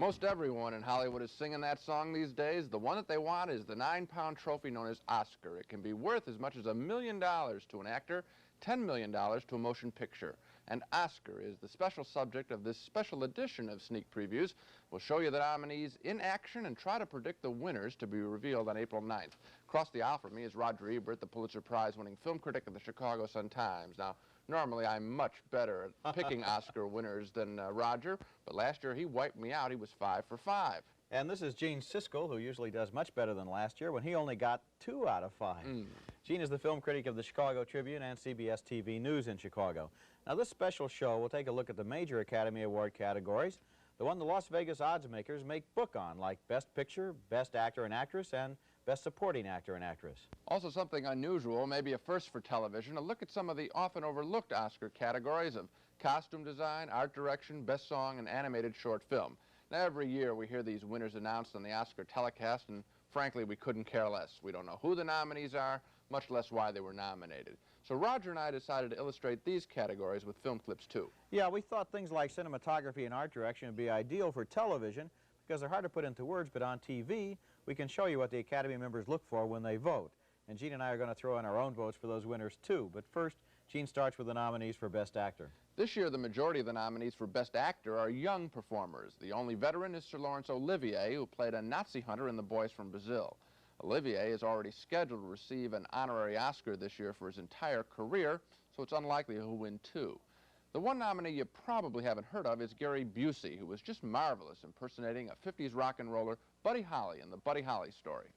Most everyone in Hollywood is singing that song these days. The one that they want is the 9-pound trophy known as Oscar. It can be worth as much as $1 million to an actor, $10 million to a motion picture. And Oscar is the special subject of this special edition of Sneak Previews. We'll show you the nominees in action and try to predict the winners to be revealed on April 9th. Across the aisle from me is Roger Ebert, the Pulitzer Prize-winning film critic of the Chicago Sun-Times. Now, normally I'm much better at picking Oscar winners than Roger, but last year he wiped me out. He was 5 for 5. And this is Gene Siskel, who usually does much better than last year when he only got 2 out of 5. Gene is the film critic of the Chicago Tribune and CBS TV News in Chicago. Now, this special show will take a look at the major Academy Award categories, the one the Las Vegas odds makers make book on, like Best Picture, Best Actor and Actress, and Best Supporting Actor and Actress. Also something unusual, maybe a first for television, a look at some of the often overlooked Oscar categories of costume design, art direction, best song, and animated short film. Now, every year we hear these winners announced on the Oscar telecast, and frankly, we couldn't care less. We don't know who the nominees are, much less why they were nominated. So Roger and I decided to illustrate these categories with film clips, too. Yeah, we thought things like cinematography and art direction would be ideal for television because they're hard to put into words, but on TV, we can show you what the Academy members look for when they vote. And Gene and I are going to throw in our own votes for those winners, too. But first, Gene starts with the nominees for Best Actor. This year, the majority of the nominees for Best Actor are young performers. The only veteran is Sir Laurence Olivier, who played a Nazi hunter in The Boys from Brazil. Olivier is already scheduled to receive an honorary Oscar this year for his entire career, so it's unlikely he'll win 2. The one nominee you probably haven't heard of is Gary Busey, who was just marvelous impersonating a 50s rock and roller, Buddy Holly, in the Buddy Holly Story.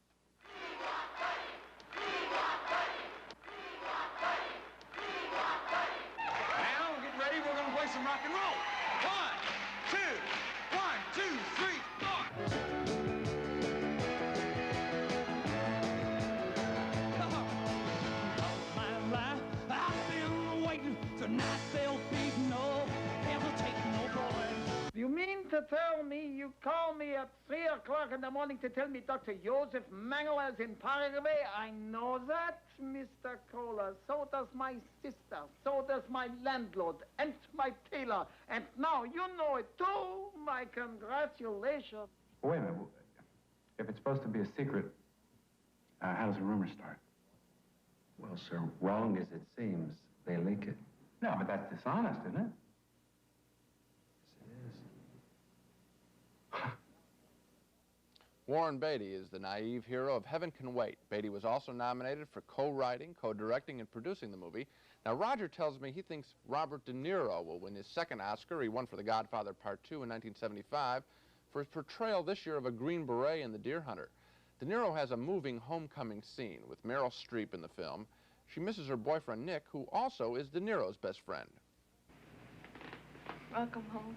Now, get ready, we're going to play some rock and roll. 1, 2, 1, 2, 3, 4. You mean to tell me you call me at 3 o'clock in the morning to tell me Dr. Joseph Mengele is in Paraguay? I know that, Mr. Kohler. So does my sister. So does my landlord and my tailor. And now you know it too. My congratulations. Wait a minute. If it's supposed to be a secret, how does a rumor start? Well, sir, wrong as it seems, they leak it. No, but that's dishonest, isn't it? Warren Beatty is the naive hero of Heaven Can Wait. Beatty was also nominated for co-writing, co-directing, and producing the movie. Now, Roger tells me he thinks Robert De Niro will win his second Oscar. He won for The Godfather Part 2 in 1975 for his portrayal this year of a Green Beret in The Deer Hunter. De Niro has a moving homecoming scene with Meryl Streep in the film. She misses her boyfriend, Nick, who also is De Niro's best friend. Welcome home.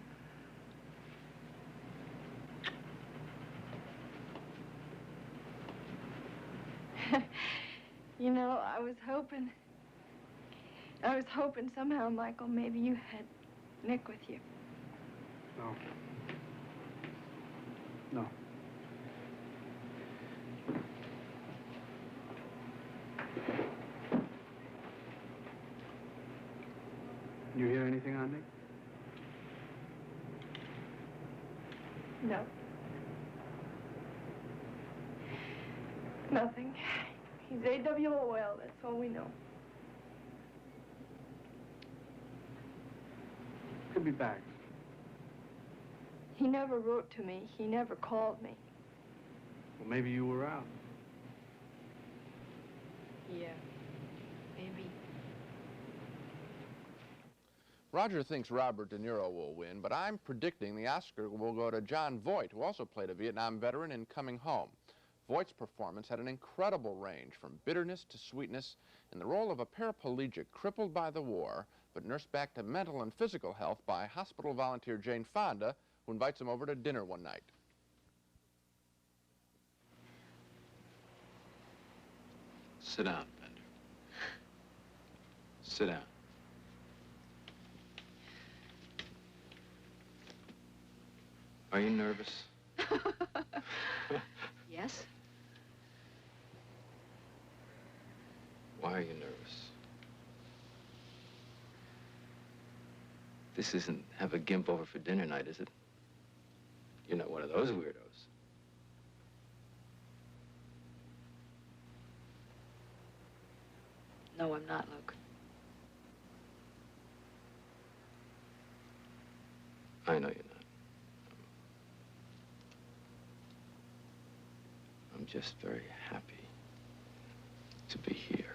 You know, I was hoping somehow, Michael, maybe you had Nick with you. No. No. You hear anything on Nick? No. Nothing. He's AWOL, that's all we know. Could be back. He never wrote to me. He never called me. Well, maybe you were out. Yeah, maybe. Roger thinks Robert De Niro will win, but I'm predicting the Oscar will go to John Voight, who also played a Vietnam veteran in Coming Home. Voight's performance had an incredible range from bitterness to sweetness in the role of a paraplegic crippled by the war, but nursed back to mental and physical health by hospital volunteer Jane Fonda, who invites him over to dinner one night. Sit down, Bender. Sit down. Are you nervous? Yes? Why are you nervous? This isn't have a gimp over for dinner night, is it? You're not one of those weirdos. No, I'm not, Luke. I know you're not. I'm just very happy to be here.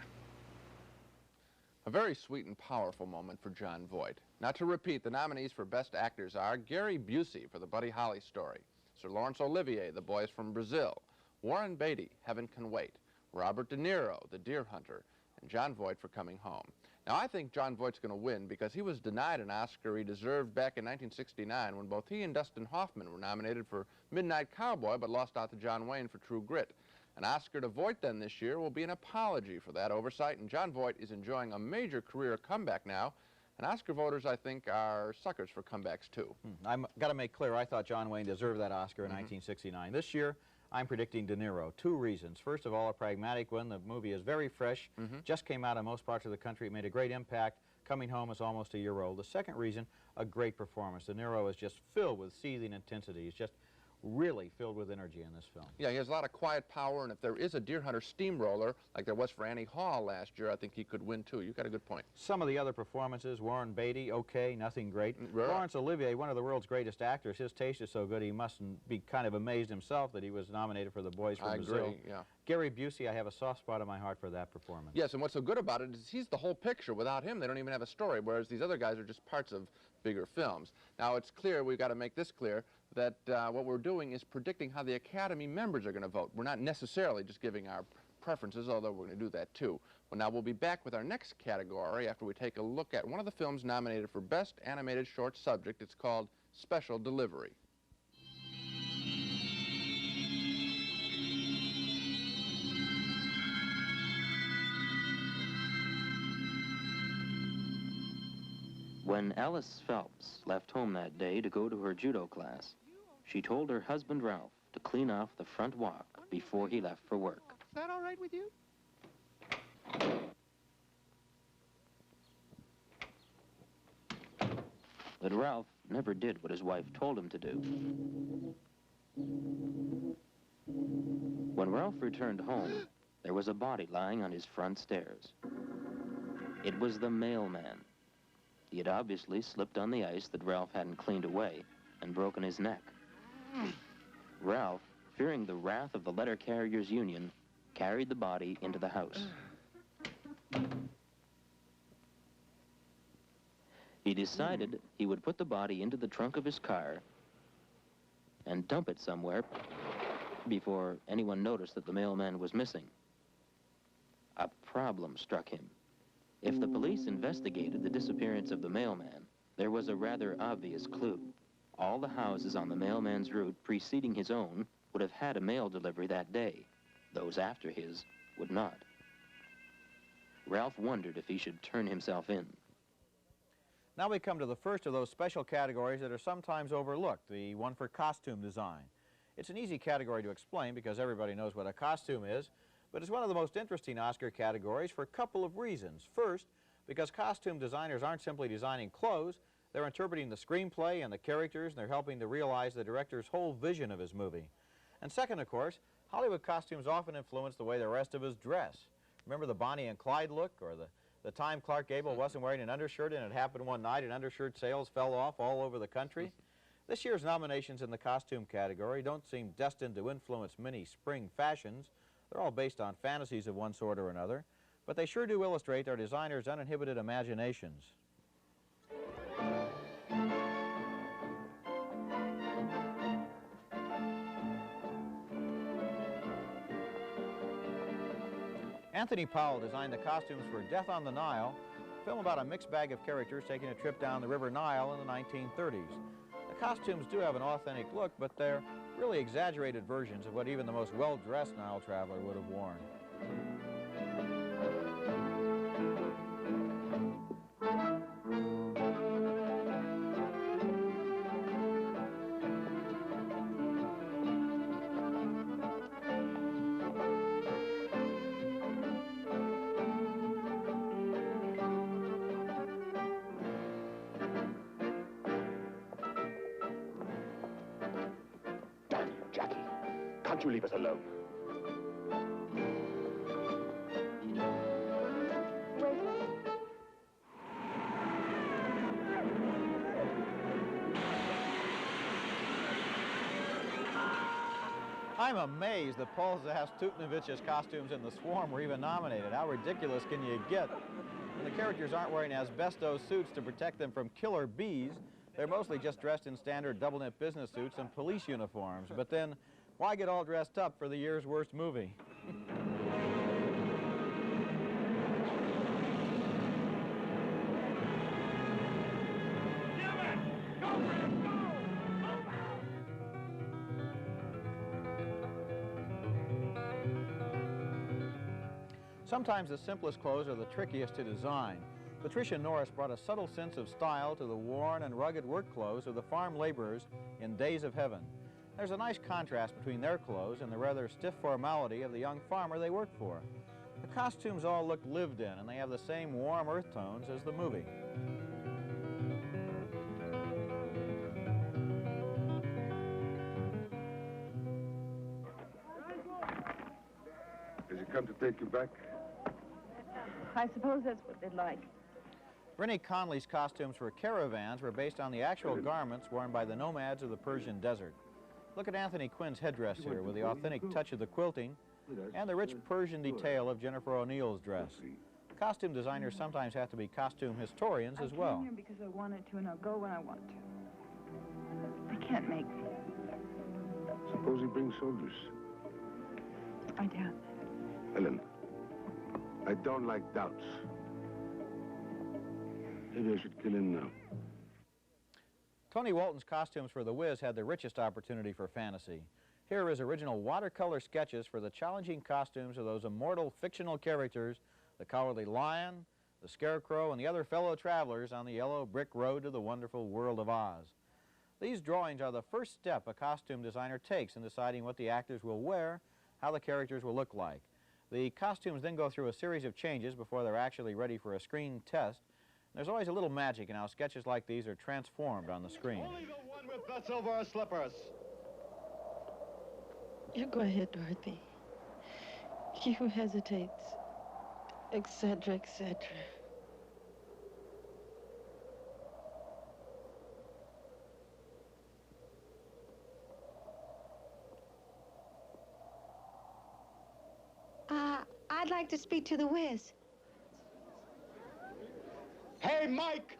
A very sweet and powerful moment for Jon Voight. Not to repeat, the nominees for Best Actors are Gary Busey for the Buddy Holly story, Sir Laurence Olivier, The Boys from Brazil, Warren Beatty, Heaven Can Wait, Robert De Niro, The Deer Hunter, and Jon Voight for Coming Home. Now, I think Jon Voight's going to win because he was denied an Oscar he deserved back in 1969 when both he and Dustin Hoffman were nominated for Midnight Cowboy but lost out to John Wayne for True Grit. An Oscar to Voight then this year will be an apology for that oversight, and Jon Voight is enjoying a major career comeback now. And Oscar voters, I think, are suckers for comebacks, too. I've got to make clear, I thought John Wayne deserved that Oscar in 1969. This year, I'm predicting De Niro. Two reasons. First of all, a pragmatic one. The movie is very fresh, just came out in most parts of the country. It made a great impact. Coming Home is almost a year old. The second reason, a great performance. De Niro is just filled with seething intensity. He's just really filled with energy in this film. Yeah, he has a lot of quiet power, and if there is a Deer Hunter steamroller, like there was for Annie Hall last year, I think he could win, too. You've got a good point. Some of the other performances, Warren Beatty, okay, nothing great. Right. Laurence Olivier, one of the world's greatest actors, his taste is so good he mustn't be kind of amazed himself that he was nominated for The Boys from Brazil. I agree, yeah. Gary Busey, I have a soft spot in my heart for that performance. Yes, and what's so good about it is he's the whole picture. Without him, they don't even have a story, whereas these other guys are just parts of bigger films. Now, it's clear, we've got to make this clear, that what we're doing is predicting how the Academy members are going to vote. We're not necessarily just giving our preferences, although we're going to do that too. Well, now we'll be back with our next category after we take a look at one of the films nominated for Best Animated Short Subject. It's called Special Delivery. When Alice Phelps left home that day to go to her judo class, she told her husband Ralph to clean off the front walk before he left for work. Is that all right with you? But Ralph never did what his wife told him to do. When Ralph returned home, there was a body lying on his front stairs. It was the mailman. He had obviously slipped on the ice that Ralph hadn't cleaned away and broken his neck. Ralph, fearing the wrath of the letter carriers' union, carried the body into the house. He decided he would put the body into the trunk of his car and dump it somewhere before anyone noticed that the mailman was missing. A problem struck him. If the police investigated the disappearance of the mailman, there was a rather obvious clue. All the houses on the mailman's route preceding his own would have had a mail delivery that day. Those after his would not. Ralph wondered if he should turn himself in. Now we come to the first of those special categories that are sometimes overlooked, the one for costume design. It's an easy category to explain because everybody knows what a costume is, but it's one of the most interesting Oscar categories for a couple of reasons. First, because costume designers aren't simply designing clothes, they're interpreting the screenplay and the characters, and they're helping to realize the director's whole vision of his movie. And second, of course, Hollywood costumes often influence the way the rest of us dress. Remember the Bonnie and Clyde look, or the time Clark Gable wasn't wearing an undershirt and it happened one night and undershirt sales fell off all over the country? This year's nominations in the costume category don't seem destined to influence many spring fashions. They're all based on fantasies of one sort or another, but they sure do illustrate our designers' uninhibited imaginations. Anthony Powell designed the costumes for Death on the Nile, a film about a mixed bag of characters taking a trip down the River Nile in the 1930s. The costumes do have an authentic look, but they're really exaggerated versions of what even the most well-dressed Nile traveler would have worn. Can't you leave us alone? I'm amazed that Paul Zastupnovich's costumes in The Swarm were even nominated. How ridiculous can you get? And the characters aren't wearing asbestos suits to protect them from killer bees. They're mostly just dressed in standard double-knit business suits and police uniforms. But then, why get all dressed up for the year's worst movie? Sometimes the simplest clothes are the trickiest to design. Patricia Norris brought a subtle sense of style to the worn and rugged work clothes of the farm laborers in Days of Heaven. There's a nice contrast between their clothes and the rather stiff formality of the young farmer they work for. The costumes all look lived in, and they have the same warm earth tones as the movie. Has he come to take you back? I suppose that's what they'd like. Rennie Conley's costumes for caravans were based on the actual garments worn by the nomads of the Persian desert. Look at Anthony Quinn's headdress here with the authentic touch of the quilting and the rich Persian detail of Jennifer O'Neill's dress. Costume designers sometimes have to be costume historians as well. I came here because I wanted to, and I'll go when I want to. I can't make... Suppose he brings soldiers. I doubt that. Helen, I don't like doubts. Maybe I should kill him now. Tony Walton's costumes for The Wiz had the richest opportunity for fantasy. Here are his original watercolor sketches for the challenging costumes of those immortal fictional characters, the Cowardly Lion, the Scarecrow, and the other fellow travelers on the yellow brick road to the wonderful world of Oz. These drawings are the first step a costume designer takes in deciding what the actors will wear, how the characters will look like. The costumes then go through a series of changes before they're actually ready for a screen test. There's always a little magic in how sketches like these are transformed on the screen. Only the one with the silver slippers. You go ahead, Dorothy. He who hesitates, etc., etc. I'd like to speak to the Wiz. Hey, Mike!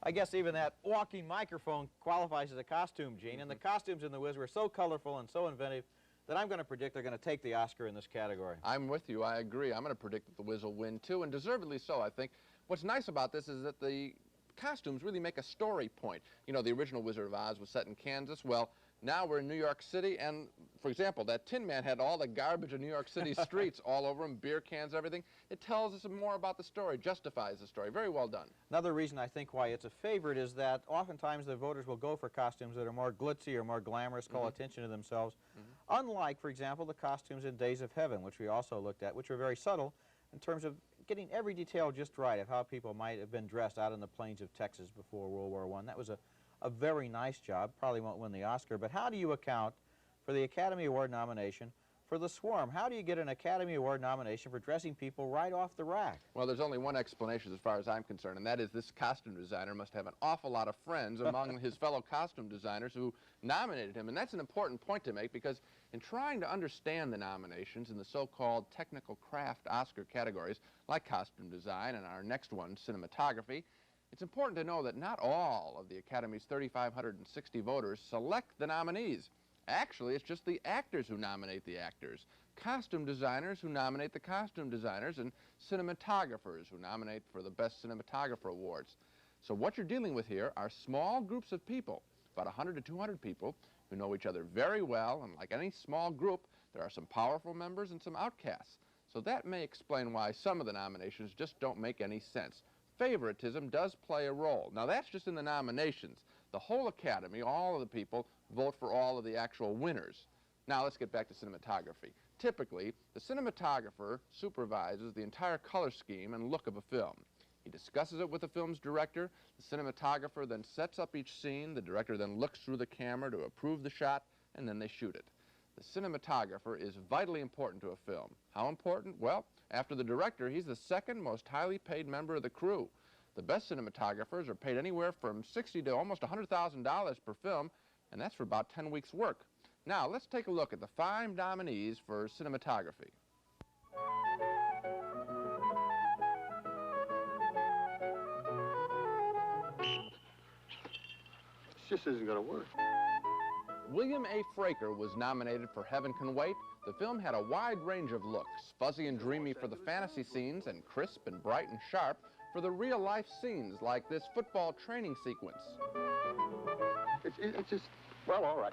I guess even that walking microphone qualifies as a costume, Gene, and the costumes in The Wiz were so colorful and so inventive that I'm going to predict they're going to take the Oscar in this category. I'm with you. I agree. I'm going to predict that The Wiz will win, too, and deservedly so, I think. What's nice about this is that the costumes really make a story point. You know, the original Wizard of Oz was set in Kansas. Well, now we're in New York City, and, for example, that Tin Man had all the garbage in New York City streets all over him, beer cans, everything. It tells us more about the story, justifies the story. Very well done. Another reason I think why it's a favorite is that oftentimes the voters will go for costumes that are more glitzy or more glamorous, call attention to themselves. Unlike, for example, the costumes in Days of Heaven, which we also looked at, which were very subtle in terms of getting every detail just right of how people might have been dressed out in the plains of Texas before World War I. That was a very nice job. Probably won't win the Oscar, but how do you account for the Academy Award nomination for The Swarm? How do you get an Academy Award nomination for dressing people right off the rack? Well, there's only one explanation as far as I'm concerned, and that is this costume designer must have an awful lot of friends among his fellow costume designers who nominated him. And that's an important point to make, because in trying to understand the nominations in the so-called technical craft Oscar categories, like costume design and our next one, cinematography, it's important to know that not all of the Academy's 3,560 voters select the nominees. Actually, it's just the actors who nominate the actors, costume designers who nominate the costume designers, and cinematographers who nominate for the Best Cinematographer Awards. So what you're dealing with here are small groups of people, about 100 to 200 people, who know each other very well, and like any small group, there are some powerful members and some outcasts. So that may explain why some of the nominations just don't make any sense. Favoritism does play a role. Now, that's just in the nominations. The whole Academy, all of the people, vote for all of the actual winners. Now, let's get back to cinematography. Typically, the cinematographer supervises the entire color scheme and look of a film. He discusses it with the film's director. The cinematographer then sets up each scene. The director then looks through the camera to approve the shot, and then they shoot it. The cinematographer is vitally important to a film. How important? Well, after the director, he's the second most highly paid member of the crew. The best cinematographers are paid anywhere from $60,000 to almost $100,000 per film, and that's for about 10 weeks' work. Now, let's take a look at the 5 nominees for cinematography. This just isn't going to work. William A. Fraker was nominated for Heaven Can Wait. The film had a wide range of looks, fuzzy and dreamy for the fantasy scenes and crisp and bright and sharp for the real-life scenes like this football training sequence. It's just, well, all right.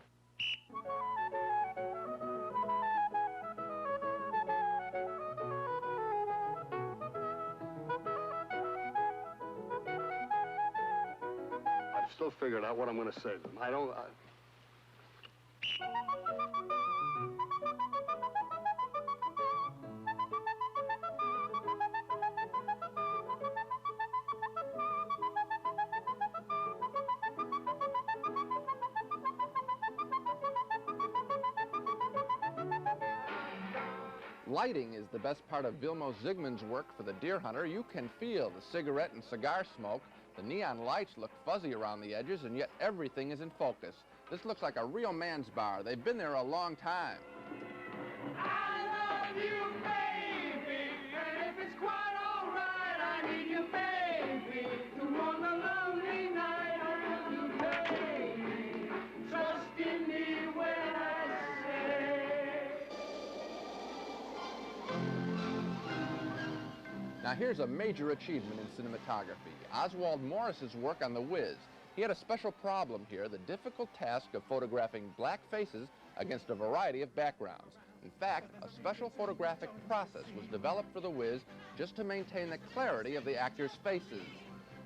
I've still figured out what I'm going to say to them. Lighting is the best part of Vilmos Zsigmond's work for The Deer Hunter. You can feel the cigarette and cigar smoke. The neon lights look fuzzy around the edges, and yet everything is in focus. This looks like a real man's bar. They've been there a long time. I love you, baby, and if it's quite all right, I need you, baby, to on a lonely night. I love you, baby, trust in me when I say. Now here's a major achievement in cinematography. Oswald Morris's work on The Wiz. He had a special problem here, the difficult task of photographing black faces against a variety of backgrounds. In fact, a special photographic process was developed for The Wiz just to maintain the clarity of the actors' faces.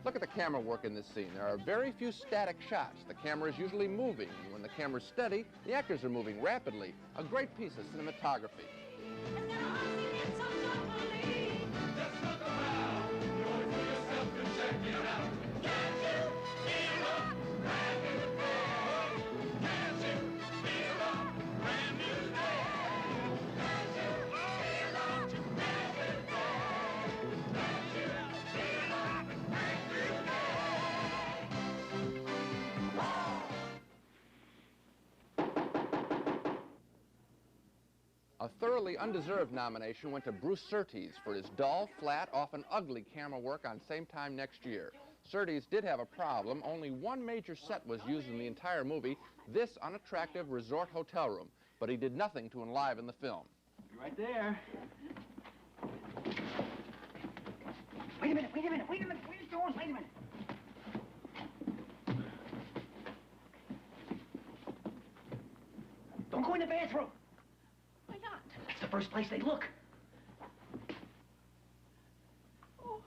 Look at the camera work in this scene. There are very few static shots. The camera is usually moving, and when the camera's steady, the actors are moving rapidly. A great piece of cinematography. A thoroughly undeserved nomination went to Bruce Surtees for his dull, flat, often ugly camera work on Same Time Next Year. Surtees did have a problem. Only one major set was used in the entire movie, this unattractive resort hotel room. But he did nothing to enliven the film. Right there. Wait a minute, wait a minute, wait a minute, wait a minute. Don't go in the bathroom. Why not? That's the first place they look. Oh.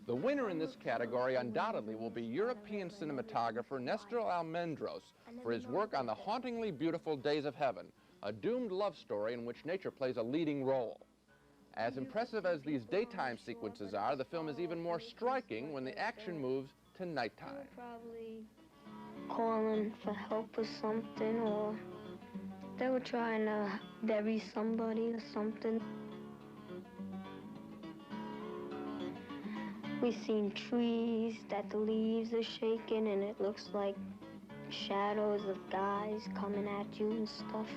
The winner in this category undoubtedly will be European cinematographer Nestor Almendros for his work on the hauntingly beautiful Days of Heaven, a doomed love story in which nature plays a leading role. As impressive as these daytime sequences are, the film is even more striking when the action moves to nighttime. They were probably calling for help or something, or they were trying to bury somebody or something. We've seen trees that the leaves are shaking and it looks like shadows of guys coming at you and stuff.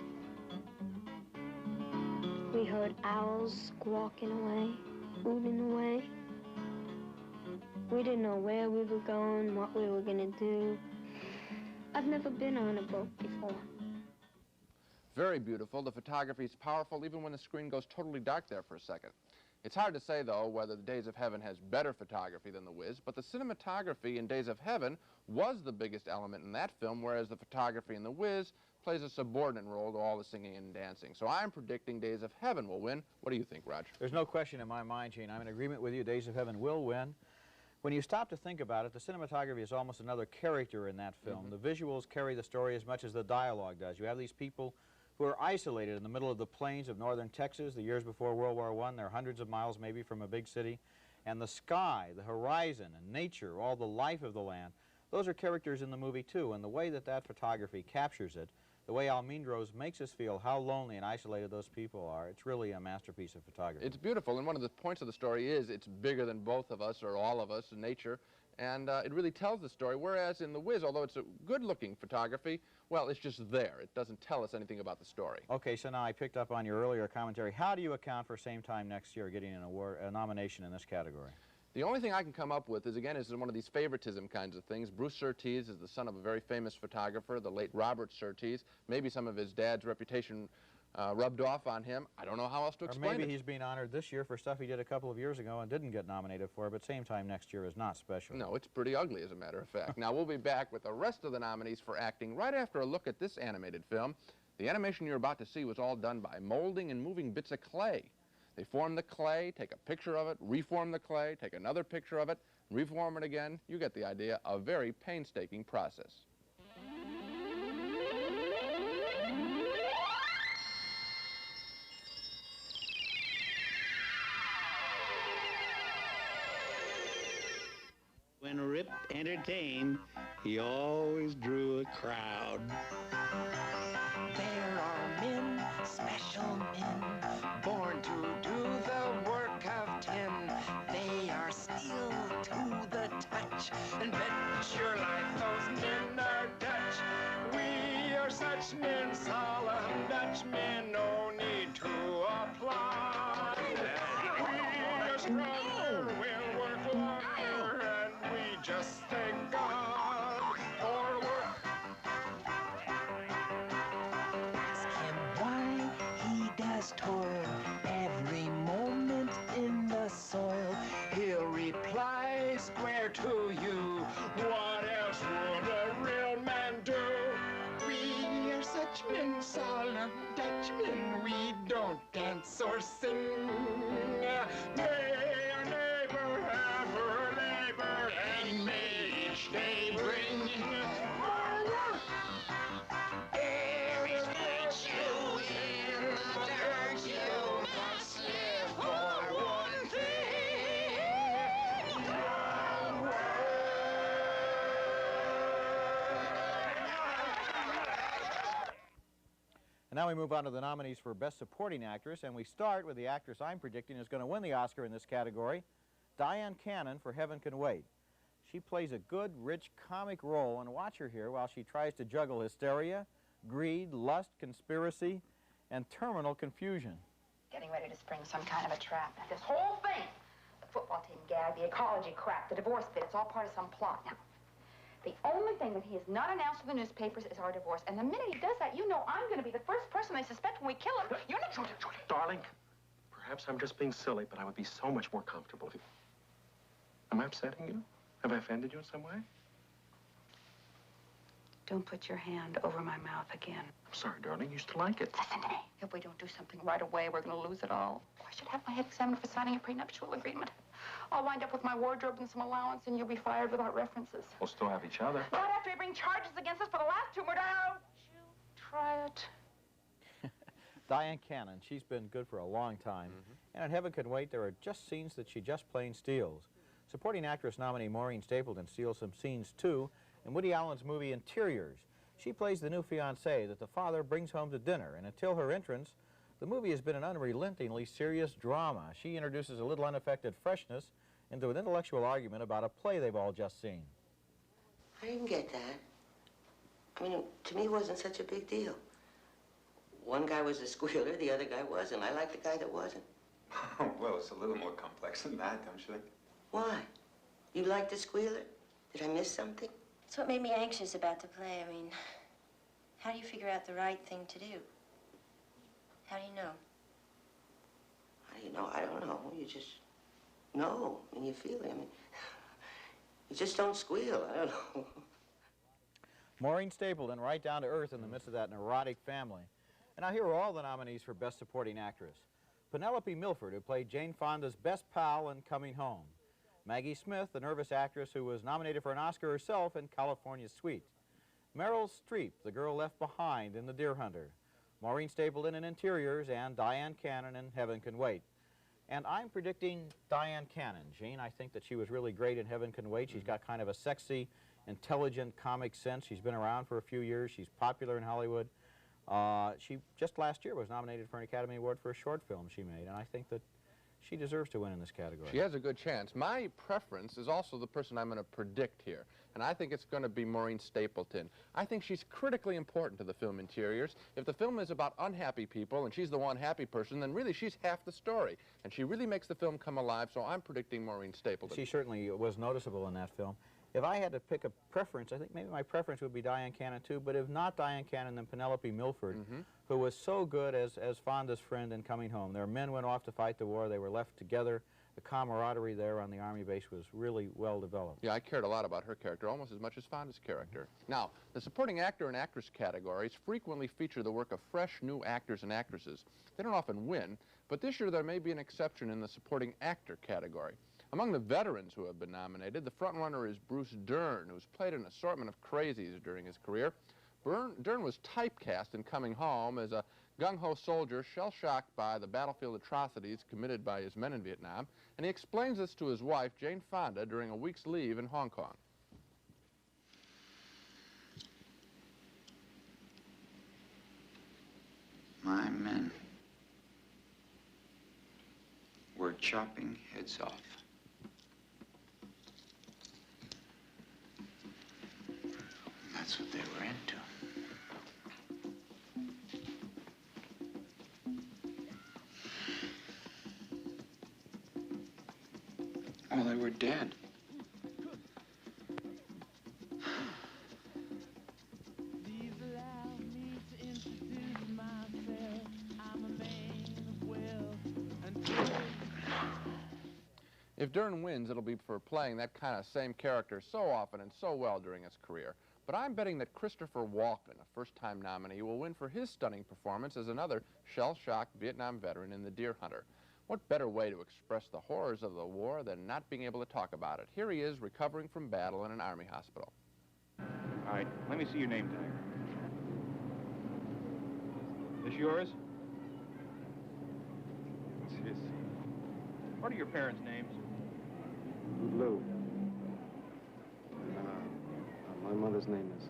We heard owls squawking away, hooting away. We didn't know where we were going, what we were gonna do. I've never been on a boat before. Very beautiful. The photography is powerful even when the screen goes totally dark there for a second. It's hard to say, though, whether the Days of Heaven has better photography than The Wiz, but the cinematography in Days of Heaven was the biggest element in that film, whereas the photography in The Wiz plays a subordinate role to all the singing and dancing. So I'm predicting Days of Heaven will win. What do you think, Roger? There's no question in my mind, Gene. I'm in agreement with you. Days of Heaven will win. When you stop to think about it, the cinematography is almost another character in that film. The visuals carry the story as much as the dialogue does. You have these people who are isolated in the middle of the plains of northern Texas the years before World War I. They're hundreds of miles maybe from a big city. And the sky, the horizon, and nature, all the life of the land, those are characters in the movie too. And the way that that photography captures it, the way Almendros makes us feel how lonely and isolated those people are, it's really a masterpiece of photography. It's beautiful, and one of the points of the story is it's bigger than both of us or all of us in nature, and it really tells the story, whereas in The Wiz, although it's a good-looking photography, well, it's just there. It doesn't tell us anything about the story. Okay, so now I picked up on your earlier commentary. How do you account for Same Time Next Year getting an award, a nomination in this category? The only thing I can come up with is, again, is one of these favoritism kinds of things. Bruce Surtees is the son of a very famous photographer, the late Robert Surtees. Maybe some of his dad's reputation rubbed off on him. I don't know how else to explain it. Or maybe he's being honored this year for stuff he did a couple of years ago and didn't get nominated for, but Same Time Next Year is not special. No, it's pretty ugly, as a matter of fact. Now, we'll be back with the rest of the nominees for acting right after a look at this animated film. The animation you're about to see was all done by molding and moving bits of clay. They form the clay, take a picture of it, reform the clay, take another picture of it, reform it again. You get the idea. A very painstaking process. When Rip entertained, he always drew a crowd. There are men, special men, born to do the work of 10. They are steel to the touch, and bet your life those men are Dutch. We are such men, solemn Dutch men, no need to applaud. We are stronger, we'll work longer, and we just thank God for work. Ask him why he does toil every moment in the soil. He'll reply square to you. What else would a real man do? We are such men, solemn Dutchmen. We don't dance or sing. May our neighbor have her labor, and may each day bring more work. There is virtue in the dirt. You must live for one thing. Your work. And now we move on to the nominees for Best Supporting Actress, and we start with the actress I'm predicting is going to win the Oscar in this category, Diane Cannon for Heaven Can Wait. She plays a good, rich, comic role, and watch her here while she tries to juggle hysteria, greed, lust, conspiracy, and terminal confusion. Getting ready to spring some kind of a trap. This whole thing, the football team gag, the ecology crap, the divorce bit, it's all part of some plot. Now, the only thing that he has not announced to the newspapers is our divorce. And the minute he does that, you know I'm going to be the first person they suspect when we kill him. You're not... Darling, perhaps I'm just being silly, but I would be so much more comfortable if you... Am I upsetting you? Have I offended you in some way? Don't put your hand over my mouth again. I'm sorry, darling. You used to like it. Listen to me. If we don't do something right away, we're going to lose it all. I should have my head examined for signing a prenuptial agreement. I'll wind up with my wardrobe and some allowance, and you'll be fired without references. We'll still have each other. Not after you bring charges against us for the last two murders. Don't you try it. Diane Cannon, she's been good for a long time. And at Heaven Can Wait, there are just scenes that she just plain steals. Supporting actress nominee Maureen Stapleton steals some scenes, too, in Woody Allen's movie Interiors. She plays the new fiancée that the father brings home to dinner, and until her entrance, the movie has been an unrelentingly serious drama. She introduces a little unaffected freshness into an intellectual argument about a play they've all just seen. I didn't get that. I mean, to me, it wasn't such a big deal. One guy was a squealer, the other guy wasn't. I liked the guy that wasn't. Well, it's a little more complex than that, don't you think? Why? You liked the squealer? Did I miss something? That's what made me anxious about the play. I mean, how do you figure out the right thing to do? How do you know? How do you know? I don't know. You just know, and you feel it. I mean, you just don't squeal. I don't know. Maureen Stapleton, right down to earth in the midst of that neurotic family. And now here are all the nominees for Best Supporting Actress. Penelope Milford, who played Jane Fonda's best pal in Coming Home. Maggie Smith, the nervous actress who was nominated for an Oscar herself in California Suite. Meryl Streep, the girl left behind in The Deer Hunter. Maureen Stapleton in Interiors, and Diane Cannon in Heaven Can Wait. And I'm predicting Diane Cannon. Gene, I think that she was really great in Heaven Can Wait. She's got kind of a sexy, intelligent comic sense. She's been around for a few years. She's popular in Hollywood. She just last year was nominated for an Academy Award for a short film she made, and I think that she deserves to win in this category. She has a good chance. My preference is also the person I'm going to predict here, and I think it's going to be Maureen Stapleton. I think she's critically important to the film Interiors. If the film is about unhappy people and she's the one happy person, then really she's half the story, and she really makes the film come alive, so I'm predicting Maureen Stapleton. She certainly was noticeable in that film. If I had to pick a preference, I think maybe my preference would be Diane Cannon too, but if not Diane Cannon, then Penelope Milford, who was so good as Fonda's friend in Coming Home. Their men went off to fight the war. They were left together. The camaraderie there on the Army base was really well developed. Yeah, I cared a lot about her character, almost as much as Fonda's character. Now, the supporting actor and actress categories frequently feature the work of fresh new actors and actresses. They don't often win, but this year there may be an exception in the supporting actor category. Among the veterans who have been nominated, the frontrunner is Bruce Dern, who's played an assortment of crazies during his career. Dern was typecast in Coming Home as a gung-ho soldier shell-shocked by the battlefield atrocities committed by his men in Vietnam, and he explains this to his wife, Jane Fonda, during a week's leave in Hong Kong. My men were chopping heads off. That's what they were into. Oh, they were dead. If Dern wins, it'll be for playing that kind of same character so often and so well during his career. But I'm betting that Christopher Walken, a first-time nominee, will win for his stunning performance as another shell-shocked Vietnam veteran in The Deer Hunter. What better way to express the horrors of the war than not being able to talk about it? Here he is, recovering from battle in an Army hospital. All right, let me see your name tag. This yours? It's his. What are your parents' names? Lou. My mother's name is,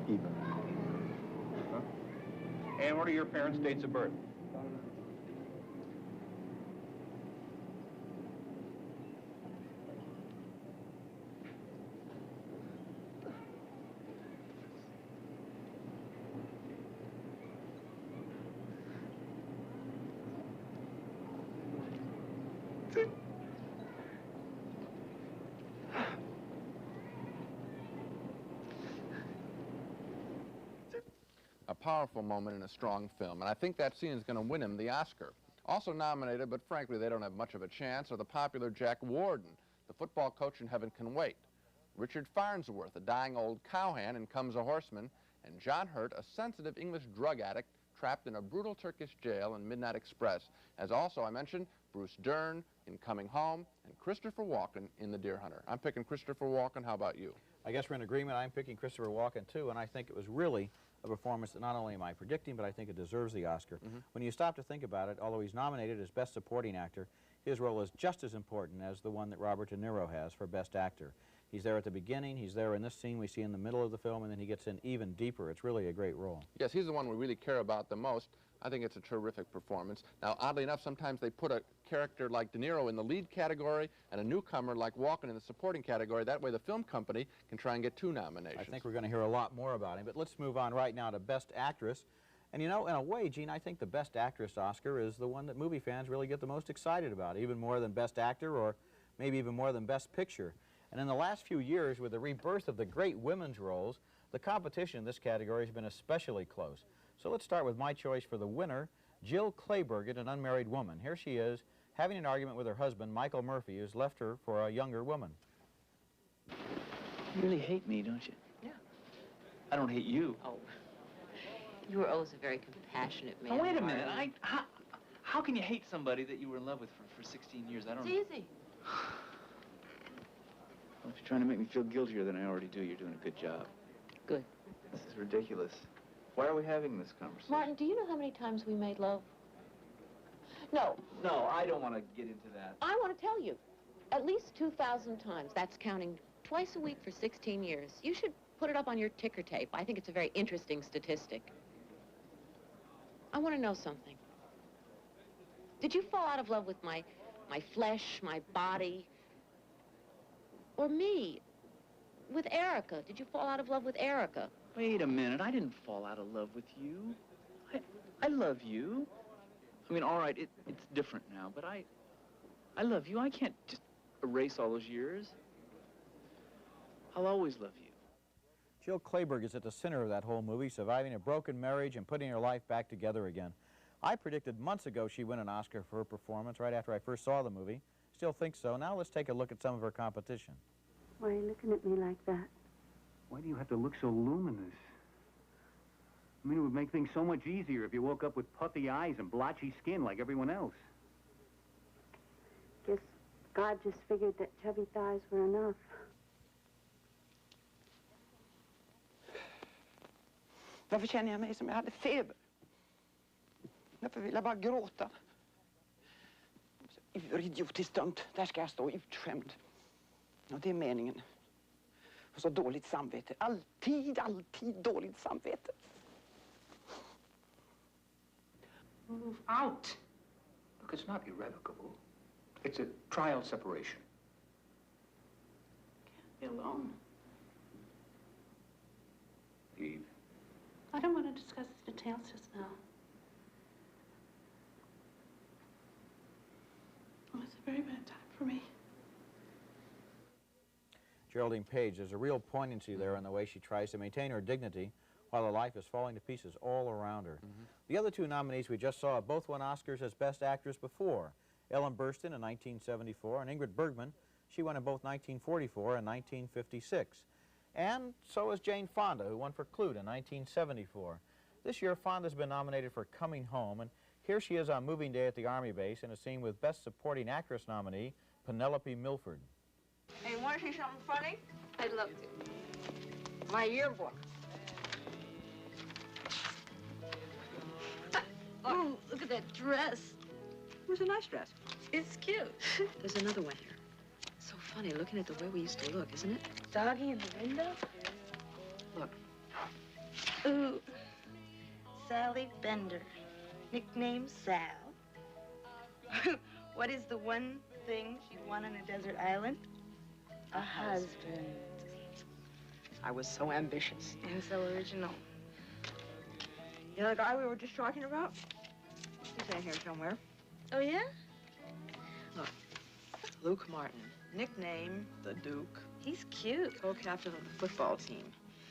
Eva. Huh? And what are your parents' dates of birth? A powerful moment in a strong film, and I think that scene is going to win him the Oscar. Also nominated, but frankly they don't have much of a chance, are the popular Jack Warden, the football coach in Heaven Can Wait, Richard Farnsworth, a dying old cowhand in Comes a Horseman, and John Hurt, a sensitive English drug addict trapped in a brutal Turkish jail in Midnight Express, as also I mentioned Bruce Dern in Coming Home and Christopher Walken in The Deer Hunter. I'm picking Christopher Walken. How about you? I guess we're in agreement. I'm picking Christopher Walken too, and I think it was really a performance that not only am I predicting, but I think it deserves the Oscar. When you stop to think about it, although he's nominated as Best Supporting Actor, his role is just as important as the one that Robert De Niro has for Best Actor. He's there at the beginning, he's there in this scene we see in the middle of the film, and then he gets in even deeper. It's really a great role. Yes, he's the one we really care about the most. I think it's a terrific performance. Now, oddly enough, sometimes they put a character like De Niro in the lead category and a newcomer like Walken in the supporting category. That way the film company can try and get 2 nominations. I think we're going to hear a lot more about him, but let's move on right now to Best Actress. And you know, in a way, Gene, I think the Best Actress Oscar is the one that movie fans really get the most excited about, even more than Best Actor or maybe even more than Best Picture. And in the last few years, with the rebirth of the great women's roles, the competition in this category has been especially close. So let's start with my choice for the winner, Jill Clayburgh in An Unmarried Woman. Here she is, having an argument with her husband, Michael Murphy, who's left her for a younger woman. You really hate me, don't you? Yeah. I don't hate you. Oh. You were always a very compassionate man. Now, wait a minute. Marty. How can you hate somebody that you were in love with for 16 years? I don't It's easy. Well, if you're trying to make me feel guiltier than I already do, you're doing a good job. Good. This is ridiculous. Why are we having this conversation? Martin, do you know how many times we made love? No. No, I don't want to get into that. I want to tell you. At least 2,000 times. That's counting twice a week for 16 years. You should put it up on your ticker tape. I think it's a very interesting statistic. I want to know something. Did you fall out of love with my flesh, my body? Or me? With Erica? Did you fall out of love with Erica? Wait a minute. I didn't fall out of love with you. I love you. I mean, all right, it's different now, but I love you. I can't just erase all those years. I'll always love you. Jill Clayburgh is at the center of that whole movie, surviving a broken marriage and putting her life back together again. I predicted months ago she'd win an Oscar for her performance right after I first saw the movie. Still think so. Now let's take a look at some of her competition. Why are you looking at me like that? Why do you have to look so luminous? I mean, it would make things so much easier if you woke up with puffy eyes and blotchy skin like everyone else. Guess God just figured that chubby thighs were enough. Varför känner jag mig som jag hade feber? Därför vill jag bara gråta. Idiotiskt dumt. Där ska jag stå utskämd. Och det är meningen. Och så dåligt samvete. Alltid dåligt samvete. Move out. Look, it's not irrevocable. It's a trial separation. Can't be alone. Eve. I don't want to discuss the details just now. Oh, it's a very bad time for me. Geraldine Page, there's a real poignancy there in the way she tries to maintain her dignity while her life is falling to pieces all around her. The other two nominees we just saw both won Oscars as Best Actress before. Ellen Burstyn in 1974 and Ingrid Bergman, she won in both 1944 and 1956. And so is Jane Fonda, who won for Clute in 1974. This year, Fonda's been nominated for Coming Home, and here she is on moving day at the Army base in a scene with Best Supporting Actress nominee, Penelope Milford. Hey, want to see something funny? I'd love to. My yearbook. Oh, look at that dress. It was a nice dress. It's cute. There's another one here. So funny looking at the way we used to look, isn't it? Doggy in the window? Look. Ooh. Sally Bender, nicknamed Sal. What is the one thing she'd want on a desert island? A husband. I was so ambitious. And so original. You know the guy we were just talking about? He's in here somewhere. Oh, yeah? Look. Luke Martin. Nickname, the Duke. He's cute. Co-captain of the football team.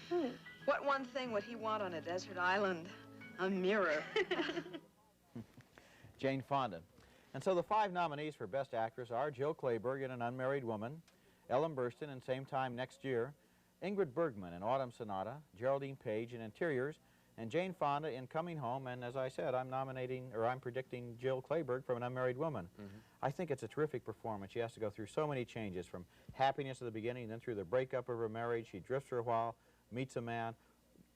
Hmm. What one thing would he want on a desert island? A mirror. Jane Fonda. And so the five nominees for Best Actress are Jill Clayburgh in An Unmarried Woman, Ellen Burstyn in Same Time Next Year, Ingrid Bergman in Autumn Sonata, Geraldine Page in Interiors, and Jane Fonda in Coming Home, and as I said, I'm predicting Jill Clayburgh from An Unmarried Woman. I think it's a terrific performance. She has to go through so many changes, from happiness at the beginning, then through the breakup of her marriage. She drifts for a while, meets a man.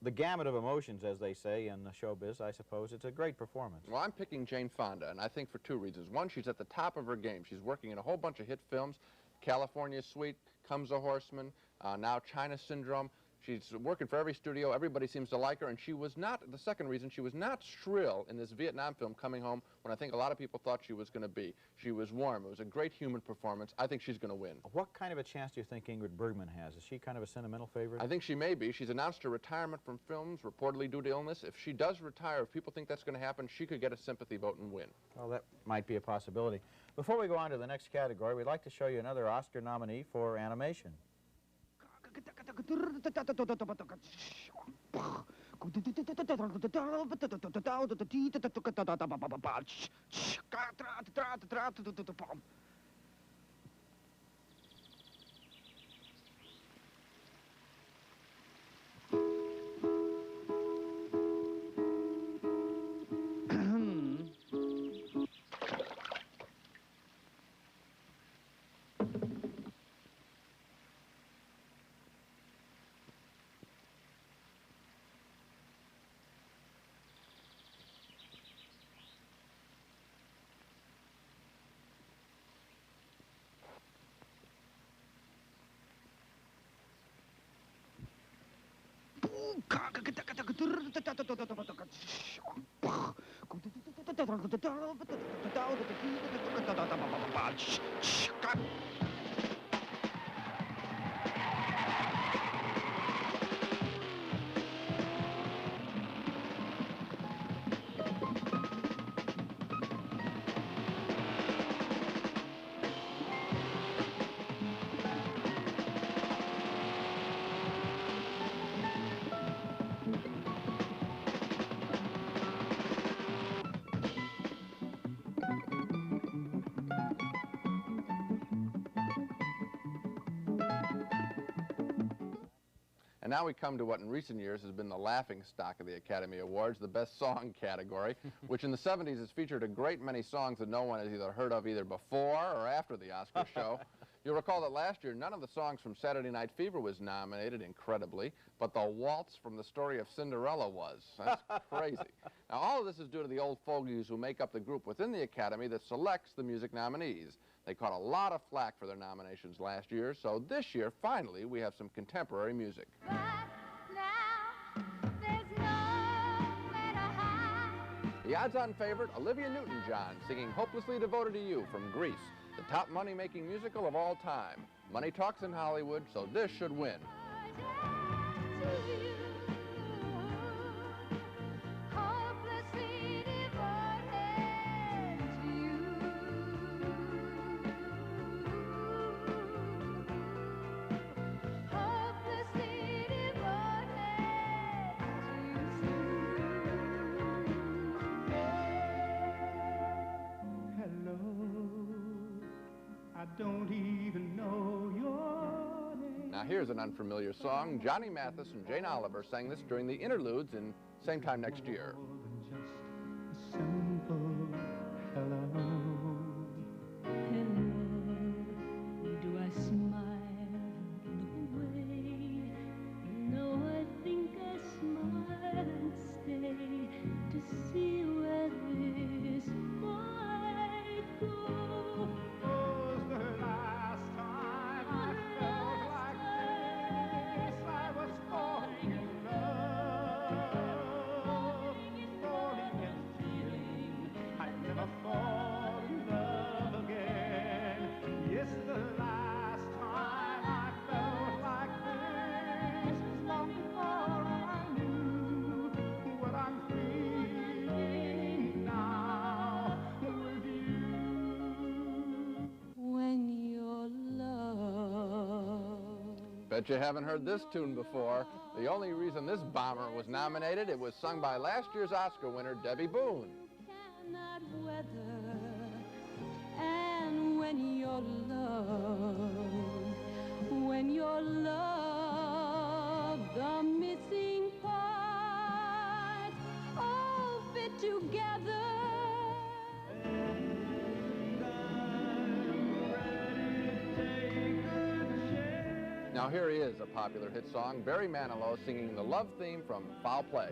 The gamut of emotions, as they say in the showbiz, I suppose. It's a great performance. Well, I'm picking Jane Fonda, and I think for two reasons. One, she's at the top of her game. She's working in a whole bunch of hit films. California Suite, Comes a Horseman, now China Syndrome. She's working for every studio. Everybody seems to like her, and she was not, the second reason, she was not shrill in this Vietnam film, Coming Home, when I think a lot of people thought she was going to be. She was warm. It was a great human performance. I think she's going to win. What kind of a chance do you think Ingrid Bergman has? Is she kind of a sentimental favorite? I think she may be. She's announced her retirement from films, reportedly due to illness. If she does retire, if people think that's going to happen, she could get a sympathy vote and win. Well, that might be a possibility. Before we go on to the next category, we'd like to show you another Oscar nominee for animation. And now we come to what in recent years has been the laughing stock of the Academy Awards, the Best Song category, which in the 70s has featured a great many songs that no one has either heard of either before or after the Oscar show. You'll recall that last year, none of the songs from Saturday Night Fever was nominated, incredibly, but the waltz from The Story of Cinderella was. That's crazy. Now, all of this is due to the old fogies who make up the group within the Academy that selects the music nominees. They caught a lot of flack for their nominations last year, so this year, finally, we have some contemporary music. The odds-on favorite, Olivia Newton-John, singing Hopelessly Devoted to You from Grease, the top money-making musical of all time. Money talks in Hollywood, so this should win. Don't even know your name. Now here's an unfamiliar song. Johnny Mathis and Jane Oliver sang this during the interludes in same time next year. Just a simple hello. Hello, do I smile the way? No, I think I smile and stay to see where this might go. Bet you haven't heard this tune before. The only reason this bomber was nominated, it was sung by last year's Oscar winner, Debbie Boone. Cannot weather, and when you're loved, the missing parts all fit together. Now here he is, a popular hit song, Barry Manilow singing the love theme from Foul Play.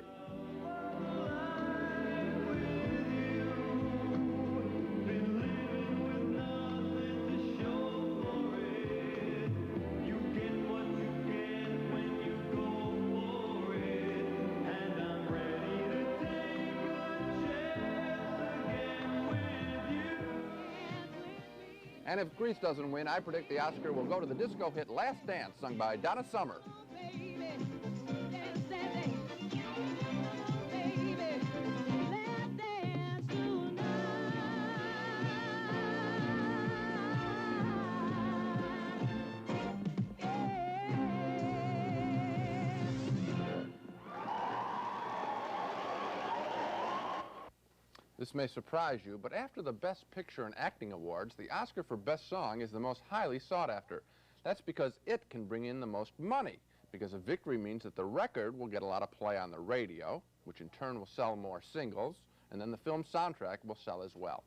And if Grease doesn't win, I predict the Oscar will go to the disco hit Last Dance, sung by Donna Summer. This may surprise you, but after the Best Picture and Acting Awards, the Oscar for Best Song is the most highly sought after. That's because it can bring in the most money, because a victory means that the record will get a lot of play on the radio, which in turn will sell more singles, and then the film soundtrack will sell as well.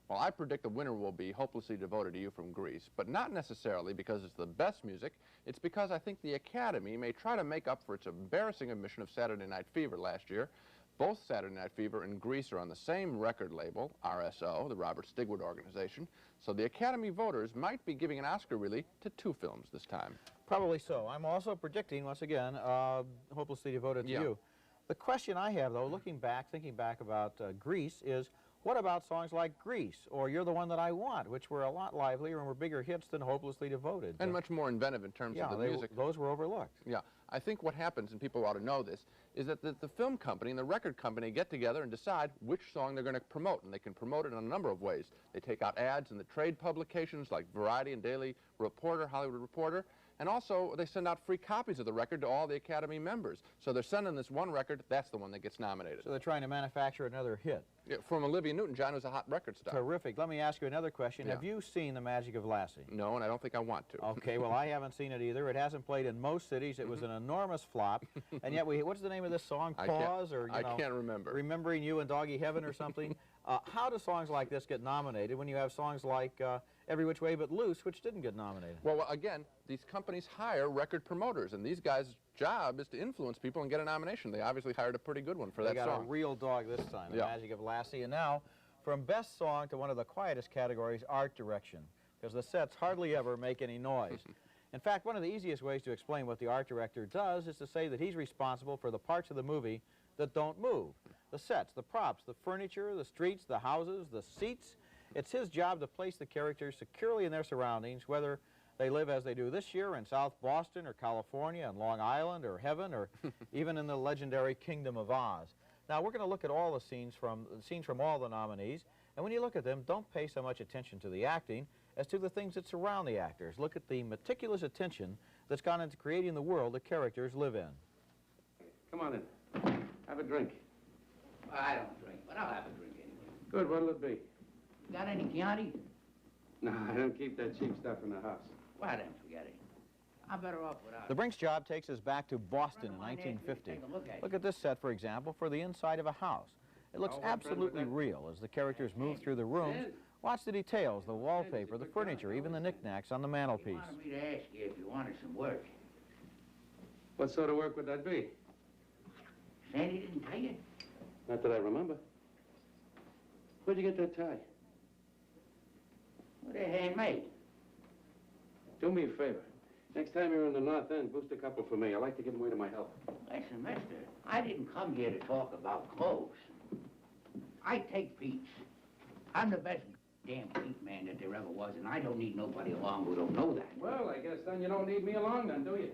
Well, I predict the winner will be Hopelessly Devoted to You from Grease, but not necessarily because it's the best music. It's because I think the Academy may try to make up for its embarrassing omission of Saturday Night Fever last year Both Saturday Night Fever and Grease are on the same record label, RSO, the Robert Stigwood organization, so the Academy voters might be giving an Oscar really to 2 films this time. Probably so. I'm also predicting, once again, hopelessly devoted to you. The question I have, though, looking back, thinking back about Grease, is what about songs like Grease or You're the One That I Want, which were a lot livelier and were bigger hits than Hopelessly Devoted? And much more inventive in terms of the music. Those were overlooked. Yeah. I think what happens, and people ought to know this, is that the film company and the record company get together and decide which song they're going to promote, and they can promote it in a number of ways. They take out ads in the trade publications like Variety and Daily Reporter, Hollywood Reporter, and also they send out free copies of the record to all the Academy members. So they're sending this one record, that's the one that gets nominated. So they're trying to manufacture another hit. Yeah, from Olivia Newton-John, who's a hot record star. Terrific. Let me ask you another question. Yeah. Have you seen The Magic of Lassie? No, and I don't think I want to. Okay, well, I haven't seen it either. It hasn't played in most cities. It was an enormous flop. And yet, what's the name of this song? Pause? I can't remember. Remembering You in Doggy Heaven or something? How do songs like this get nominated when you have songs like Every Which Way But Loose, which didn't get nominated? Well, again, these companies hire record promoters, and these guys' job is to influence people and get a nomination. They obviously hired a pretty good one for that song. They got a real dog this time, The Magic of Lassie. And now, from best song to one of the quietest categories, art direction, because the sets hardly ever make any noise. In fact, one of the easiest ways to explain what the art director does is to say that he's responsible for the parts of the movie that don't move. The sets, the props, the furniture, the streets, the houses, the seats. It's his job to place the characters securely in their surroundings, whether they live as they do this year in South Boston or California and Long Island or heaven or even in the legendary Kingdom of Oz. Now, we're going to look at all the scenes from all the nominees, and when you look at them, don't pay so much attention to the acting as to the things that surround the actors. Look at the meticulous attention that's gone into creating the world the characters live in. Come on in. Have a drink. I don't drink, but I'll have a drink anyway. Good, what'll it be? Got any Chianti? No, I don't keep that cheap stuff in the house. Well, then forget it. I'm better off without The Brink's job takes us back to Boston in 1950. Look at this set, for example, for the inside of a house. It looks absolutely real as the characters move through the rooms. Watch the details, the wallpaper, the furniture, even the knickknacks on the mantelpiece. You wanted me to ask you if you wanted some work. What sort of work would that be? Sandy didn't tell you? Not that I remember. Where'd you get that tie? Well, they're handmade. Do me a favor. Next time you're in the North End, boost a couple for me. I like to give them away to my help. Listen, mister, I didn't come here to talk about clothes. I take peeps. I'm the best damn peep man that there ever was, and I don't need nobody along who don't know that. Well, I guess then you don't need me along then, do you?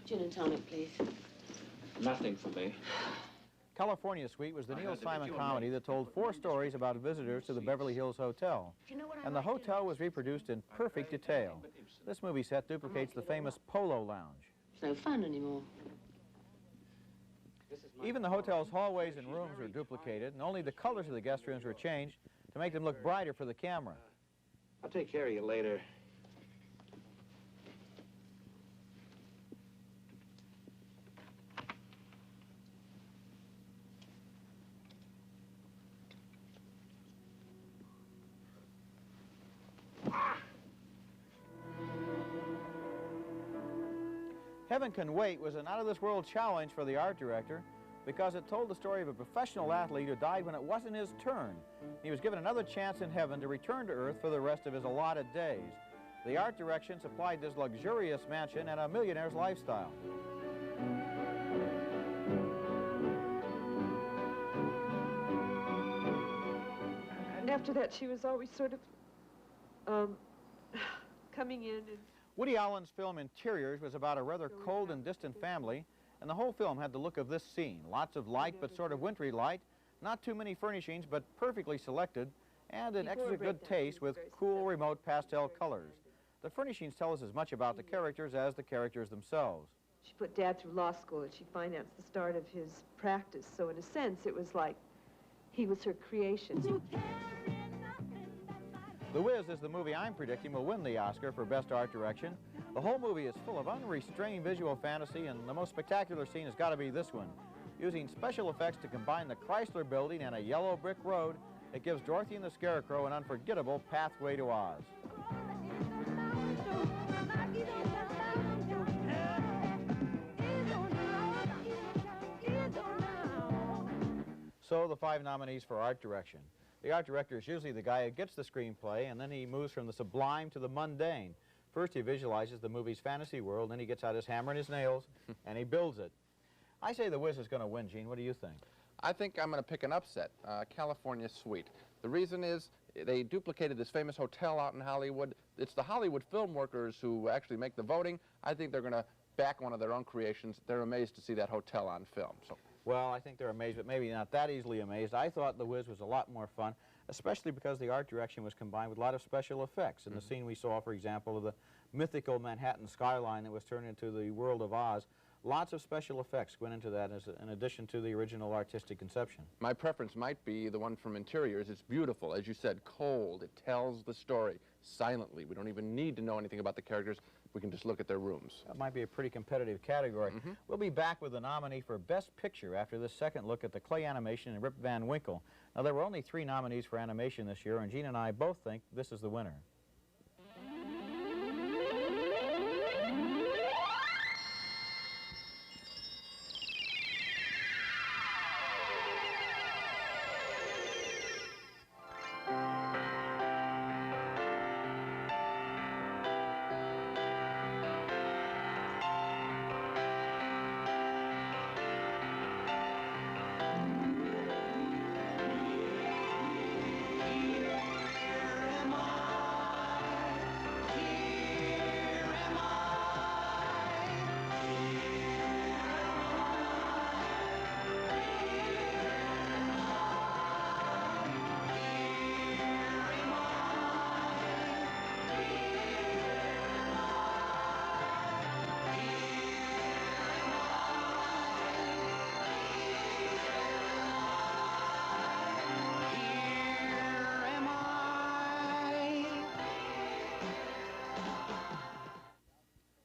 Gin and tonic, please. Nothing for me. California Suite was the Neil Simon comedy that told 4 stories about visitors to the Beverly Hills Hotel. And the hotel was reproduced in perfect detail. This movie set duplicates the famous Polo Lounge. It's no fun anymore. Even the hotel's hallways and rooms were duplicated, and only the colors of the guest rooms were changed to make them look brighter for the camera. I'll take care of you later. Heaven Can Wait was an out-of-this-world challenge for the art director because it told the story of a professional athlete who died when it wasn't his turn. He was given another chance in heaven to return to Earth for the rest of his allotted days. The art direction supplied this luxurious mansion and a millionaire's lifestyle. After that, she was always sort of coming in and... Woody Allen's film Interiors was about a rather cold and distant family, and the whole film had the look of this scene. Lots of light, but sort of wintry light, not too many furnishings, but perfectly selected, and an extra good taste with cool, remote pastel colors. The furnishings tell us as much about the characters as the characters themselves. She put Dad through law school, and she financed the start of his practice. So in a sense, it was like he was her creation. The Wiz is the movie I'm predicting will win the Oscar for Best Art Direction. The whole movie is full of unrestrained visual fantasy, and the most spectacular scene has got to be this one. Using special effects to combine the Chrysler Building and a yellow brick road, it gives Dorothy and the Scarecrow an unforgettable pathway to Oz. It's So the 5 nominees for art direction. The art director is usually the guy who gets the screenplay, and then he moves from the sublime to the mundane. First he visualizes the movie's fantasy world, then he gets out his hammer and his nails, and he builds it. I say The Wiz is going to win, Gene. What do you think? I think I'm going to pick an upset, California Suite. The reason is they duplicated this famous hotel out in Hollywood. It's the Hollywood film workers who actually make the voting. I think they're going to back one of their own creations. They're amazed to see that hotel on film. So. Well, I think they're amazed, but maybe not that easily amazed. I thought The Wiz was a lot more fun, especially because the art direction was combined with a lot of special effects. In the scene we saw, for example, of the mythical Manhattan skyline that was turned into the world of Oz, lots of special effects went into that in addition to the original artistic conception. My preference might be the one from Interiors. It's beautiful. As you said, cold. It tells the story silently. We don't even need to know anything about the characters. We can just look at their rooms. That might be a pretty competitive category. We'll be back with the nominee for Best Picture after this second look at the clay animation in Rip Van Winkle. Now, there were only 3 nominees for animation this year, and Gene and I both think this is the winner.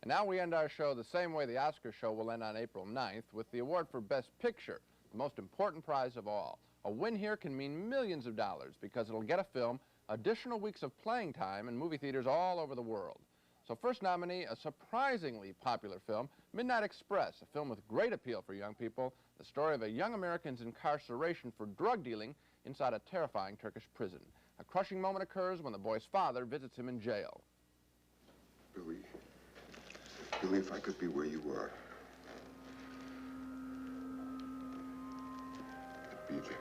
Now we end our show the same way the Oscar show will end on April 9th, with the award for Best Picture, the most important prize of all. A win here can mean millions of dollars because it'll get a film additional weeks of playing time in movie theaters all over the world. So first nominee, a surprisingly popular film, Midnight Express, a film with great appeal for young people, the story of a young American's incarceration for drug dealing inside a terrifying Turkish prison. A crushing moment occurs when the boy's father visits him in jail. Billy, if I could be where you are, I'd be there.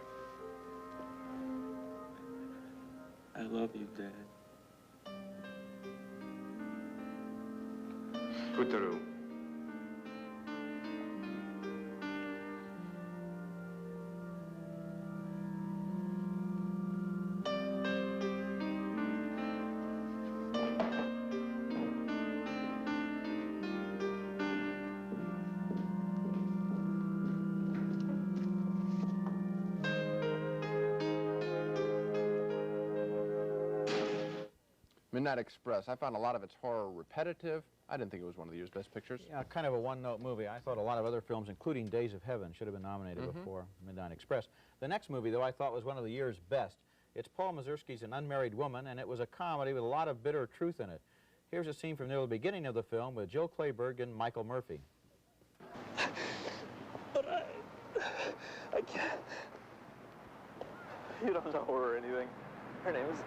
I love you, Dad. Kutaru. Midnight Express. I found a lot of its horror repetitive. I didn't think it was one of the year's best pictures. Yeah, kind of a one-note movie. I thought a lot of other films, including Days of Heaven, should have been nominated before Midnight Express. The next movie, though, I thought was one of the year's best. It's Paul Mazursky's An Unmarried Woman, and it was a comedy with a lot of bitter truth in it. Here's a scene from near the beginning of the film with Jill Clayburgh and Michael Murphy. But I can't. You don't know her or anything. Her name is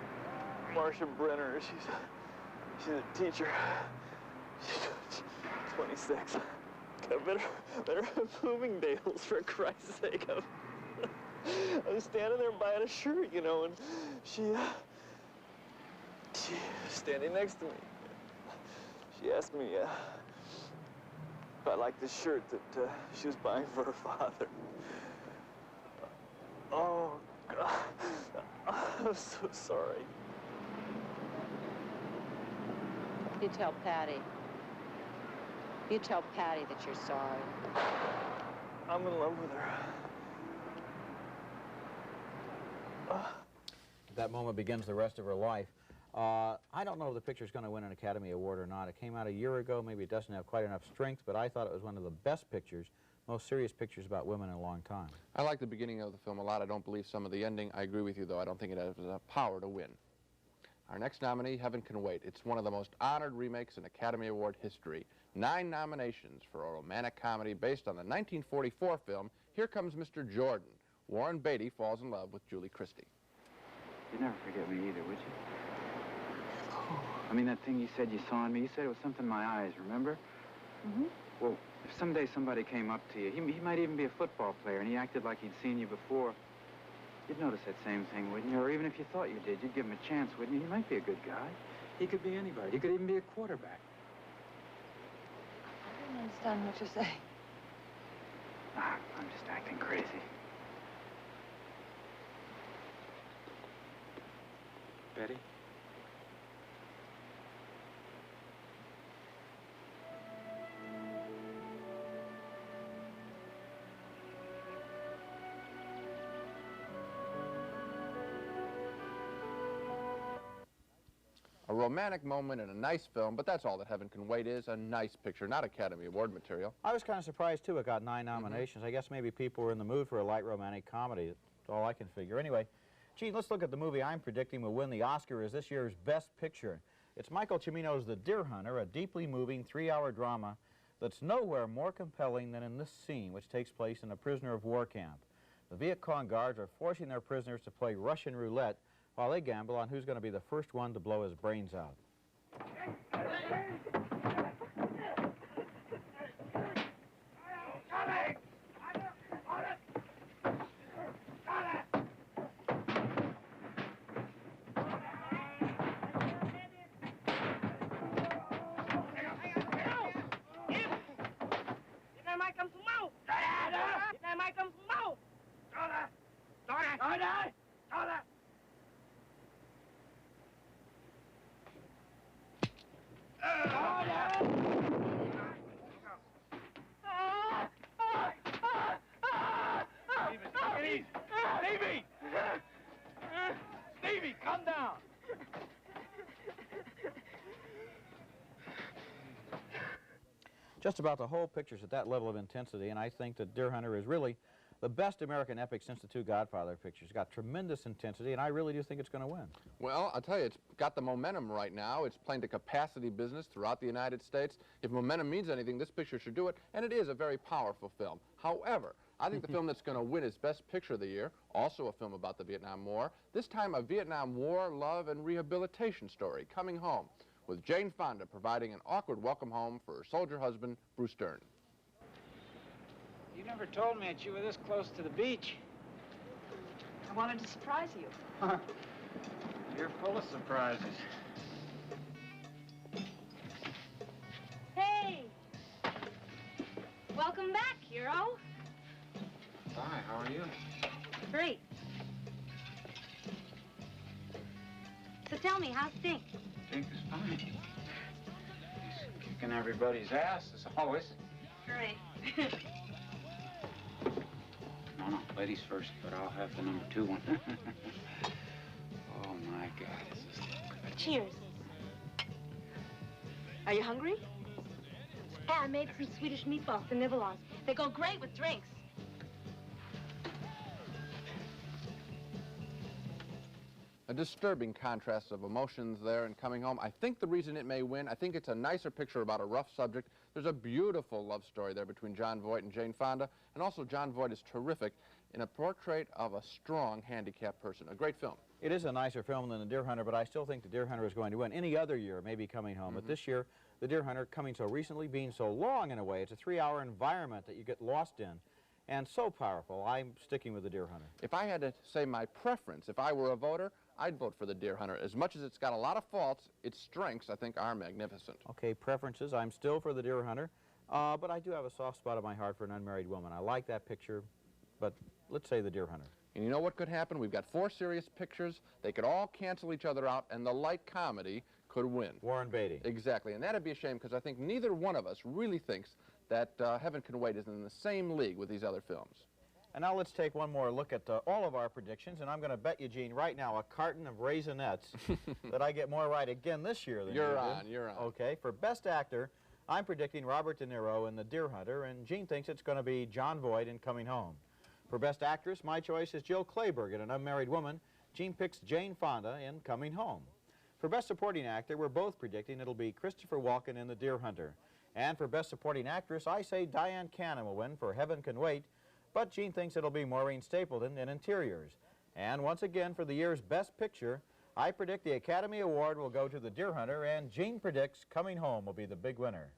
Marcia Brenner. She's a teacher. She's 26. Got better moving nails, for Christ's sake. I was standing there buying a shirt, you know, and she was standing next to me. She asked me if I liked the shirt that she was buying for her father. Oh, God. I'm so sorry. You tell Patty. You tell Patty that you're sorry. I'm in love with her. That moment begins the rest of her life. I don't know if the picture's going to win an Academy Award or not. It came out a year ago. Maybe it doesn't have quite enough strength, but I thought it was one of the best pictures, most serious pictures about women in a long time. I like the beginning of the film a lot. I don't believe some of the ending. I agree with you, though. I don't think it has the power to win. Our next nominee, Heaven Can Wait. It's one of the most honored remakes in Academy Award history. 9 nominations for a romantic comedy based on the 1944 film Here Comes Mr. Jordan, Warren Beatty falls in love with Julie Christie. You'd never forget me either, would you? I mean, that thing you said you saw in me, you said it was something in my eyes, remember? Mm-hmm. Well, if someday somebody came up to you, he might even be a football player, and he acted like he'd seen you before, you'd notice that same thing, wouldn't you? Or even if you thought you did, you'd give him a chance, wouldn't you? He might be a good guy. He could be anybody. He could even be a quarterback. I don't understand what you're saying. Ah, I'm just acting crazy. Betty? A romantic moment in a nice film, but that's all that Heaven Can Wait is, a nice picture, not Academy Award material. I was kind of surprised, too, it got 9 nominations. I guess maybe people were in the mood for a light romantic comedy. That's all I can figure. Anyway, Gene, let's look at the movie I'm predicting will win the Oscar as this year's Best Picture. It's Michael Cimino's The Deer Hunter, a deeply moving 3-hour drama that's nowhere more compelling than in this scene, which takes place in a prisoner of war camp. The Viet Cong guards are forcing their prisoners to play Russian roulette while they gamble on who's going to be the first one to blow his brains out. Stevie, come down. Just about the whole picture's at that level of intensity, and I think that Deer Hunter is really the best American epic since the 2 Godfather pictures. It's got tremendous intensity, and I really do think it's going to win. Well, I'll tell you, it's got the momentum right now. It's playing to capacity business throughout the United States. If momentum means anything, this picture should do it, and it is a very powerful film. However, I think the film that's going to win is Best Picture of the year, also a film about the Vietnam War, this time a Vietnam War love and rehabilitation story, Coming Home, with Jane Fonda providing an awkward welcome home for her soldier husband, Bruce Dern. You never told me that you were this close to the beach. I wanted to surprise you. You're full of surprises. Hey! Welcome back, hero. Hi, how are you? Great. So tell me, how's Dink? Dink is fine. He's kicking everybody's ass, as always. Great. No, ladies first, but I'll have the #2 one. Oh, my God, is this good? Cheers. Are you hungry? Hey, I made some Swedish meatballs, the nivelas. They go great with drinks. A disturbing contrast of emotions there in Coming Home. I think the reason it may win, I think it's a nicer picture about a rough subject. There's a beautiful love story there between Jon Voight and Jane Fonda, and also Jon Voight is terrific in a portrait of a strong handicapped person. A great film. It is a nicer film than The Deer Hunter, but I still think The Deer Hunter is going to win. Any other year, maybe Coming Home, but this year, The Deer Hunter, coming so recently, being so long in a way, it's a 3-hour environment that you get lost in, and so powerful. I'm sticking with The Deer Hunter. If I had to say my preference, if I were a voter, I'd vote for The Deer Hunter. As much as it's got a lot of faults, its strengths, I think, are magnificent. Okay, preferences. I'm still for The Deer Hunter, but I do have a soft spot in my heart for An Unmarried Woman. I like that picture, but let's say The Deer Hunter. And you know what could happen? We've got 4 serious pictures. They could all cancel each other out, and the light comedy could win. Warren Beatty. Exactly, and that'd be a shame because I think neither one of us really thinks that Heaven Can Wait is in the same league with these other films. And now let's take one more look at all of our predictions, and I'm going to bet you, Gene, right now a carton of Raisinets that I get more right again this year than You're you on, did. you're on. Okay, for Best Actor, I'm predicting Robert De Niro in The Deer Hunter, and Gene thinks it's going to be Jon Voight in Coming Home. For Best Actress, my choice is Jill Clayburgh in An Unmarried Woman. Gene picks Jane Fonda in Coming Home. For Best Supporting Actor, we're both predicting it'll be Christopher Walken in The Deer Hunter. And for Best Supporting Actress, I say Diane Cannon will win for Heaven Can Wait. but Gene thinks it'll be Maureen Stapleton in Interiors. And once again, for the year's Best Picture, I predict the Academy Award will go to The Deer Hunter, and Gene predicts Coming Home will be the big winner.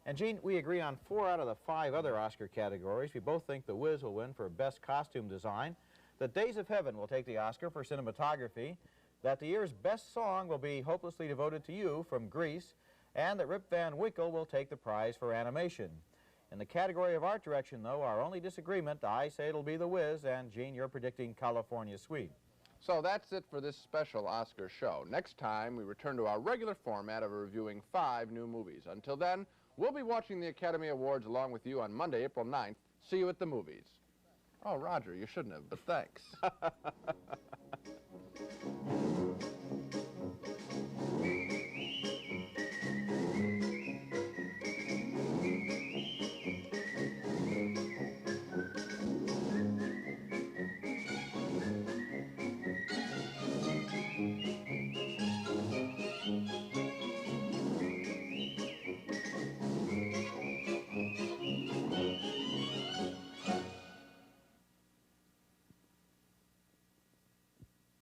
And Gene, we agree on 4 out of the 5 other Oscar categories. We both think The Wiz will win for Best Costume Design, that Days of Heaven will take the Oscar for cinematography, that the year's Best Song will be Hopelessly Devoted to You from Grease, and that Rip Van Winkle will take the prize for animation. In the category of art direction, though, our only disagreement, I say it'll be The Wiz, and Gene, you're predicting California Suite. So that's it for this special Oscar show. Next time, we return to our regular format of reviewing 5 new movies. Until then, we'll be watching the Academy Awards along with you on Monday, April 9th. See you at the movies. Oh, Roger, you shouldn't have, but thanks.